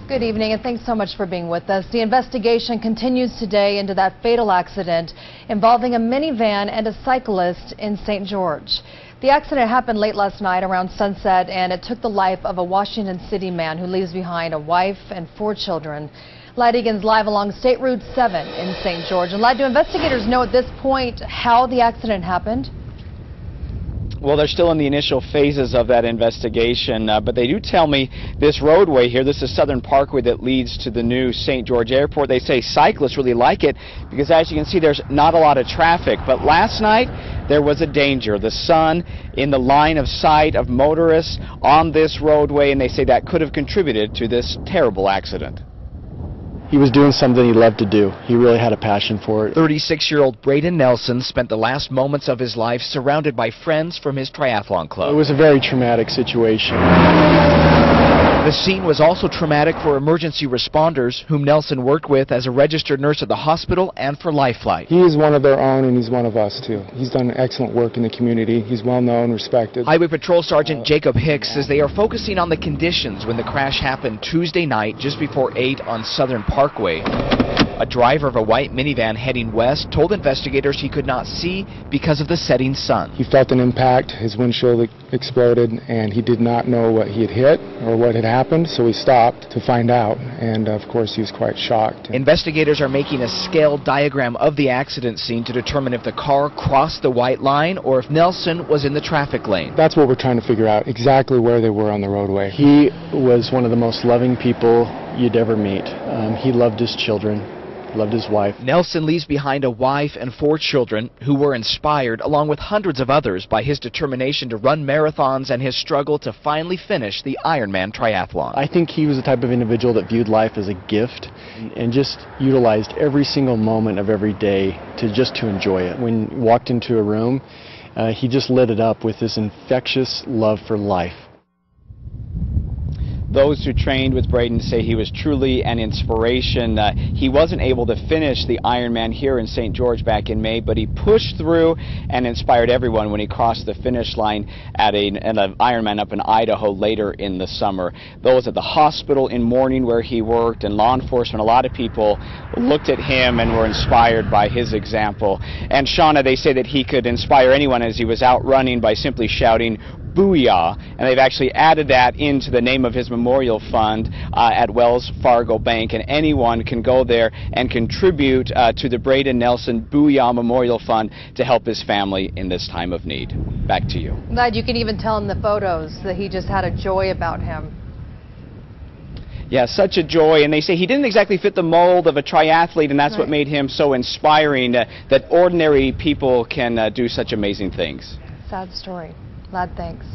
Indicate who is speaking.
Speaker 1: Good evening and thanks so much for being with us. The investigation continues today into that fatal accident involving a minivan and a cyclist in St. George. The accident happened late last night around sunset, and it took the life of a Washington City man who leaves behind a wife and 4 children. Ladd Egan's live along State Route 7 in St. George. And Ladd, do investigators know at this point how the accident happened?
Speaker 2: Well, they're still in the initial phases of that investigation, but they do tell me this roadway here, this is Southern Parkway that leads to the new St. George Airport. They say cyclists really like it because, as you can see, there's not a lot of traffic. But last night, there was a danger. The sun in the line of sight of motorists on this roadway, and they say that could have contributed to this terrible accident.
Speaker 3: He was doing something he loved to do. He really had a passion for it.
Speaker 4: 36-year-old Braydon Nielsen spent the last moments of his life surrounded by friends from his triathlon club.
Speaker 3: It was a very traumatic situation.
Speaker 4: The scene was also traumatic for emergency responders, whom Nielsen worked with as a registered nurse at the hospital and for Life Flight.
Speaker 5: He is one of their own, and he's one of us, too. He's done excellent work in the community. He's well known, respected.
Speaker 4: Highway Patrol Sgt. Jacob Hicks says they are focusing on the conditions when the crash happened Tuesday night just before 8 on Southern Parkway. A driver of a white minivan heading west told investigators he could not see because of the setting sun.
Speaker 5: He felt an impact, his windshield exploded, and he did not know what he had hit or what had happened, so he stopped to find out, and of course he was quite shocked.
Speaker 4: Investigators are making a scale diagram of the accident scene to determine if the car crossed the white line or if Nielsen was in the traffic lane.
Speaker 5: That's what we're trying to figure out, exactly where they were on the roadway.
Speaker 3: He was one of the most loving people you'd ever meet. He loved his children. Loved his wife.
Speaker 4: Nielsen leaves behind a wife and 4 children who were inspired, along with hundreds of others, by his determination to run marathons and his struggle to finally finish the Ironman triathlon.
Speaker 3: I think he was the type of individual that viewed life as a gift and just utilized every single moment of every day to enjoy it. When he walked into a room, he just lit it up with this infectious love for life.
Speaker 2: Those who trained with Braydon say he was truly an inspiration. He wasn't able to finish the Ironman here in St. George back in May, but he pushed through and inspired everyone when he crossed the finish line at an Ironman up in Idaho later in the summer. Those at the hospital in mourning where he worked and law enforcement, a lot of people looked at him and were inspired by his example. And Shauna, they say that he could inspire anyone as he was out running by simply shouting, "Booyah!" And they've actually added that into the name of his memorial fund at Wells Fargo Bank, and anyone can go there and contribute to the Braydon Nielsen Booyah Memorial Fund to help his family in this time of need. Back to you.
Speaker 1: Ladd, you can even tell in the photos that he just had a joy about him.
Speaker 2: Yeah, such a joy, and they say he didn't exactly fit the mold of a triathlete, and that's
Speaker 1: right.
Speaker 2: what made him so inspiring, that ordinary people can do such amazing things.
Speaker 1: Sad story. Ladd, thanks.